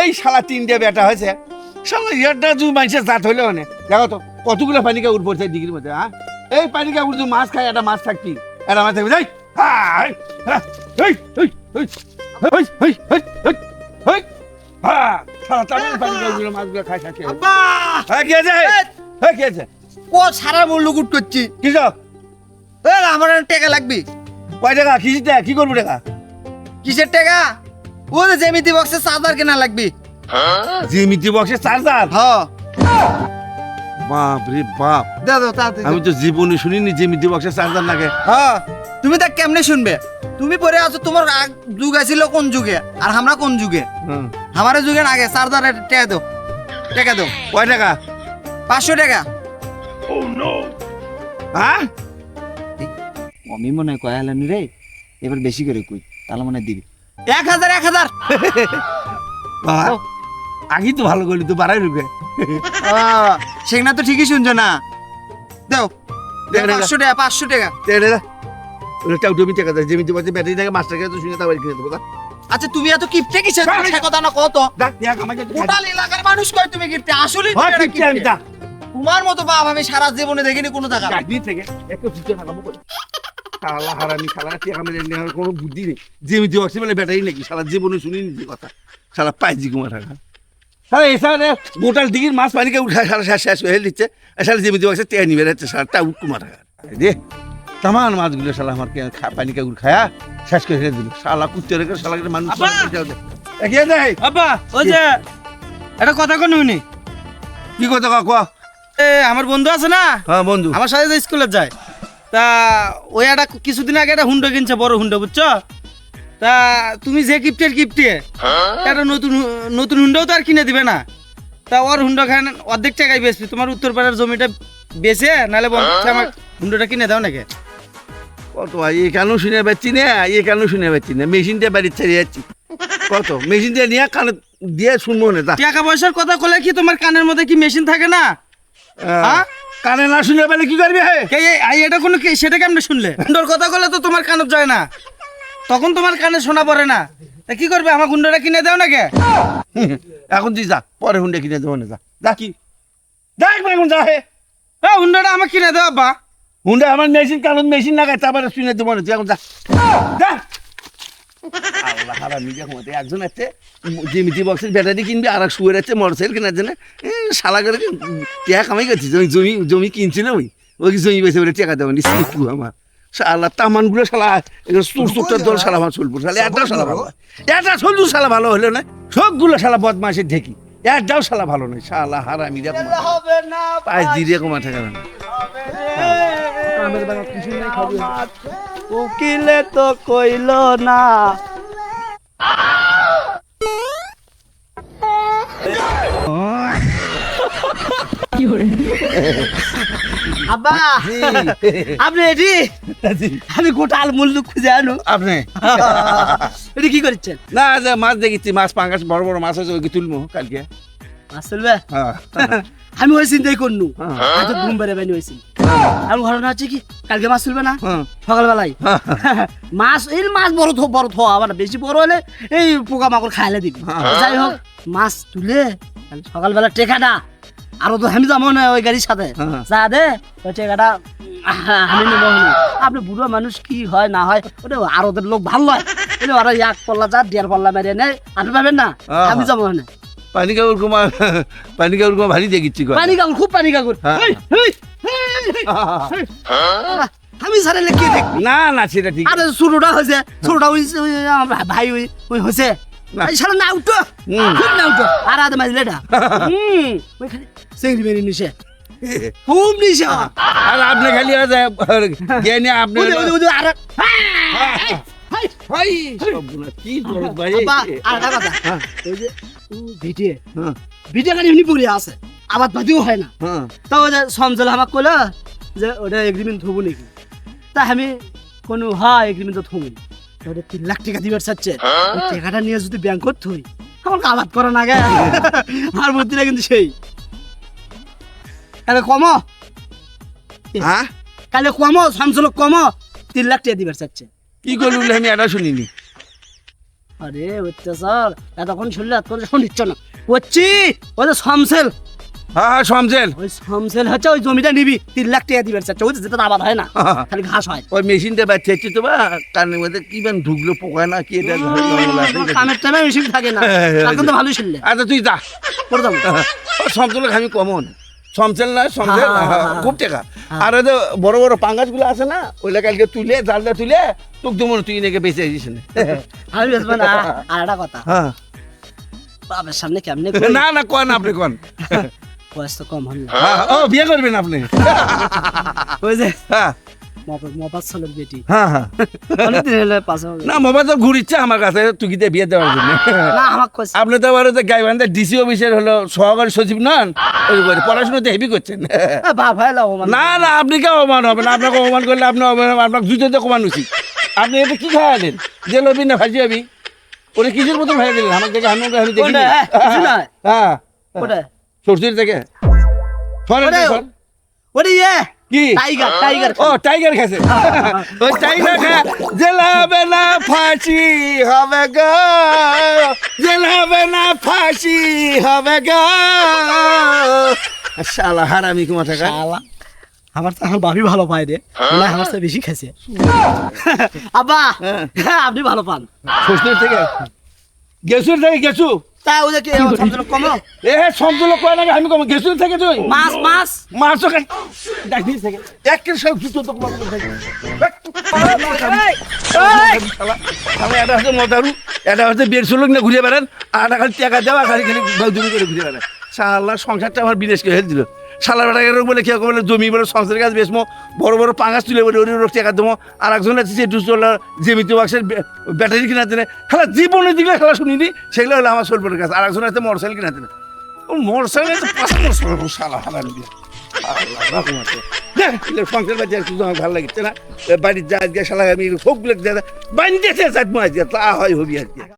এই শালা 3টে বেটা হয়েছে সঙ্গে একটা জু মানুষের জাত হইলে মানে দেখো তো কতগুলো পানি কাকুর পড়ছে ডিগ্রির মধ্যে হ্যাঁ এই পানি কাকুর তুই মাছ খাই একটা মাছ থাকবি একটা মাছ থাকবি মাছগুলো খাই খাই কি আছে কি আছে ও সারা বললো গুট করছি কি সব আমার টাকা লাগবে কয় টাকা কিসিতে কি করবো টাকা কিসের টাকা ও যে জ্যামিতি বক্সে চার্জার কেনা লাগবে জিমিতি বক্সের চার্জার হ্যাঁ বাপ রে বাপ দাও তাড়াতাড়ি আমি তো জীবনে শুনিনি জিমিতি বক্সের চার্জার লাগে হ্যাঁ তুমি তা কেমনে শুনবে তুমি পরে আছো তোমার যুগ আছিল কোন যুগে আর আমরা কোন যুগে আমারে যুগে আগে চার্জারের টাকা দাও কয় টাকা 500 টাকা হ্যাঁ আমি মনে হয় কয়ালানি রে এবার বেশি করে কই তাহলে মনে দিবি 1000 আগে তো ভালো করলি তো বাড়াই রুকে সেখানে তো ঠিকই শুনছো না দাও 500 টাকা টাউটমি টাকা দেয় জিমিতি বক্সের ব্যাটারি থাকে মাস্টার কাছে তো শুনে তারপর কিনে দেবো আচ্ছা তুমি এত কিপটে কিসের সে কথা না কত টোটাল এলাকার মানুষ কয় তুমি কিপটে আসলে তোমার মতো বাপ আমি সারা জীবনে দেখিনি কোনো টাকা থেকে একটু ফিচে লাগাবো শালা হারামি শালা টাকা মেরে নেওয়ার কোনো বুদ্ধি নেই জিমিতি বক্সে বলে ব্যাটারি নাকি শালা জীবনে শুনিনি যে কথা শালা পাইজি কুমার টাকা শালা এসারে গোটাল দিঘির মাছ পানিকে উঠে শালা শেষ হয়ে দিচ্ছে শালা জিমিতি বক্সে টেয়া নিবে যাচ্ছে শালা টাউট কুমার টাকা রে তামান মাছগুলো শালা আমার পানি কাকুর খায়া শেষ করে রেখে দিল শালা কুত্তে রেখে শালা মানুষ এগিয়ে দেয় আব্বা ওই যে একটা কথা কোন উনি কি কথা কাকুয়া আমার বন্ধু আছে না হ্যাঁ বন্ধু আমার সাথে যে স্কুলে যায় তা ওই একটা কিছুদিন আগে একটা হুন্ডা কিনছে বড় হুন্ডা বুঝছো তা তুমি যে কিপ্টে একটা নতুন হুন্ডাও তো আর কিনে দিবে না তা ওর হুন্ডা খান অর্ধেক টাকায় বেচবি তোমার উত্তরপাড়ার জমিটা বেচে নাহলে বলছে আমার হুন্ডাটা কিনে দাও নাকি কত এ কেন শুনে পাচ্ছি না মেশিনটা বাড়ির ছেড়ে যাচ্ছি কত মেশিনটা নিয়ে কানে দিয়ে শুনবো না টাকা পয়সার কথা বলে কি তোমার কানের মধ্যে কি মেশিন থাকে না কানে না শুনে পেলে কি করবে এটা কোনো সেটা কেমনে শুনলে হুন্ডার কথা বলে তো তোমার কানে যায় না তখন তোমার কানে শোনা পড়ে না তা কি করবে আমার হুন্ডাটা কিনে দাও নাকি এখন তুই যা পরে হুন্ডা কিনে দেবো না যা কি দেখ এখন যা হে হুন্ডাটা আমার কিনে দাও আব্বা হুন্ডা আমার মেশিন কারণ মেশিন লাগায় তারপরে শুনে দেবো না তুই এখন যা আল্লাহ হারামি দেখো একজন আছে জিমিতি বক্সের ব্যাটারি কিনবি আর শুয়ে আছে মোটরসাইকেল কেনার জন্য শালা করে টাকা কামাই করছি জমি কিনছিল ওই জমি বেছে বলে টাকা দেবো নিশ্চিত আমার শালা তামানগুলো শালা চোরটার দল শালা আমার চলবো শালা একটা শালা ভালো একটা চলবো শালা ভালো হলো না সবগুলো শালা বদমাসের ঢেকি একটাও শালা ভালো নয় শালা হারামি দেখো পাঁচ দিয়ে কমা টাকা না উকিলে তো কইল না আব্বা আপনি এটি আমি গোটাল মূল্য খুঁজে আনো আপনি এটি কি করছেন না মাছ দেখেছি মাছ পাঙ্গাস বড় বড় মাছ আছে ওইকে তুলবো কালকে মাছ চলবে আমি ওই চিন্তাই করনু হয়তো ঘুম বেড়ে বেড়ে হয়েছি আর ঘটনা হচ্ছে কি কালকে মাছ তুলবে না সকালবেলায় মাছ বড় থো আবার বেশি বড় হলে এই পোকা মাকড় খাইলে দিবি যাই হোক মাছ তুলে সকালবেলা টেকাটা আরো তো আমি যাবো না ওই গাড়ির সাথে যা দে ওই টেকাটা আমি নেবো আপনি বুড়ো মানুষ কি হয় না হয় ওটা আরো লোক ভালো হয় ওরা এক পল্লা যা দেড় পল্লা মেরে নেয় আপনি পাবেন না আমি যাবো না পানি কাকুর কুমা ভারী দেখিচ্ছি পানি কাকুর খুব পানি কাকুর আমি সারে লেখে দেখ না সেটা ঠিক আরে ছোটটা হয়েছে ছোটটা ভাই ওই হয়েছে সারা না উঠো না উঠো আর আদে মাঝে লেটা ওইখানে সেঙ্গি মেরি নিশে খুব নিশে আর আপনি খালি জ্ঞানী আপনি আর কি ভাই ভিডিও গাড়ি এমনি পড়ে আছে আবার বাদিও হয় না তা ওই যে সমজল আমাকে কইলো যে ওটা এগ্রিমেন্ট থবো নাকি তা আমি কোনো হয় এগ্রিমেন্ট তো থবো ওটা 3 লাখ টাকা দিবার চাচ্ছে ওই টাকাটা নিয়ে যদি ব্যাংক করতে হই আমার আবাদ করা না গে আর বুদ্ধিটা কিন্তু সেই কালে কমো কালে কমো সমজল কমো 3 লাখ টাকা দিবার চাচ্ছে কি করলু আমি এটা শুনিনি আরে অত্যাচার এতক্ষণ শুনলে এতক্ষণ শুনিচ্ছ না হচ্ছি ওই যে সমসেল হ্যাঁ সমছেন ওই সমসেল হচ্ছে ওই জমিটা নিবি 3 লাখ টাকা দিবে চাচ্ছ ওই যে যেটা আবাদ হয় না খালি ঘাস হয় ওই মেশিনটা বাচ্চা হচ্ছে তো বা কানের মধ্যে কি বেন ঢুকলো পোকায় না কি এটা কামের টাইমে মেশিন থাকে না এখন তো ভালোই শুনলে আচ্ছা তুই যা করে দেবো সমচলের আমি কমন সমচেল না সমচেল খুব টাকা আর ওই যে বড় বড় পাঙ্গাস গুলো আছে না ওইটা কালকে তুলে জালটা তুলে তোকে দেবো তুই নাকি বেঁচে আসিস না আমি বেসবো না আর একটা কথা হ্যাঁ বাবার সামনে কেমনে না না কন আপনি কন বয়স তো কম হল না ও বিয়ে করবেন আপনি ওই যে হ্যাঁ মফাজ্জলের বেটি হ্যাঁ হ্যাঁ অনেকদিন হলে পাশে হবে না মোবাইল ঘুরিচ্ছে আমার কাছে তুই কি বিয়ে দেওয়ার জন্য না আমার কইছে আপনি তো আবার যে গাইবান্ধা ডিসি অফিসের হলো সহকারী সচিব নন ওই করে পড়াশোনাতে হেভি করছেন বাবা এলাও মানে না না আপনি কে অপমান হবেন আপনাকে অপমান করলে আপনি আপনাকে জুতোতে কমান উচিত আপনি এটা কি খাওয়ালেন জেল হবি না ফাঁসি হবি ওটা কিসের মতো ভাই দিলেন আমার দেখে আমি দেখি কোনটা? কিছু নয়। হ্যাঁ ওটা সরষির থেকে ওটা ইয়ে কি টাইগার ও টাইগার খেছে ওই টাইগার খা জেল হবে না ফাঁসি হবে গো জেল হবে না ফাঁসি হবে গো শালা হারামি কুমা থাকা শালা আমার তো আমার ভাবি ভালো পায় রে না আমার তো বেশি খাইছে আব্বা হ্যাঁ আপনি ভালো পান ষষ্ঠীর থেকে গেছুর থেকে গেছু তা ওই যে কি সমজন কমো এ সমতুল কয় না আমি কম গেছুর থেকে তুই মাছ মাছ মাছও খাই ডাকি থেকে এক কেজি সব জুতো তো কমাতে থাকে এটা হচ্ছে মদারু এটা হচ্ছে বের চলুক না ঘুরে বেড়ান আর খালি টাকা দেওয়া খালি খালি দূরে করে ঘুরে বেড়ান শালা সংসারটা আমার বিদেশ করে হেল দিল শালা বেটাকে বলে কেউ বলে জমি বলে সংসারের কাজ বেসমো বড় বড় পাঙ্গাস তুলে বলে ওর টাকা দেবো আর একজন আছে যে দুশোলার জমিতে বাক্সের ব্যাটারি কিনাতে না খেলা জীবনে দিলে খেলা শুনিনি সেগুলো হলো আমার সোলপের কাছে আর একজন আছে মোটরসাইকেল কিনাতে না ও মোটরসাইকেল শালা হারান দিয়ে সংসার বাড়ি আমার ভালো লাগছে না বাড়ির যা আজকে শালা আমি সবগুলো বাড়িতে তা হয় হবি আজকে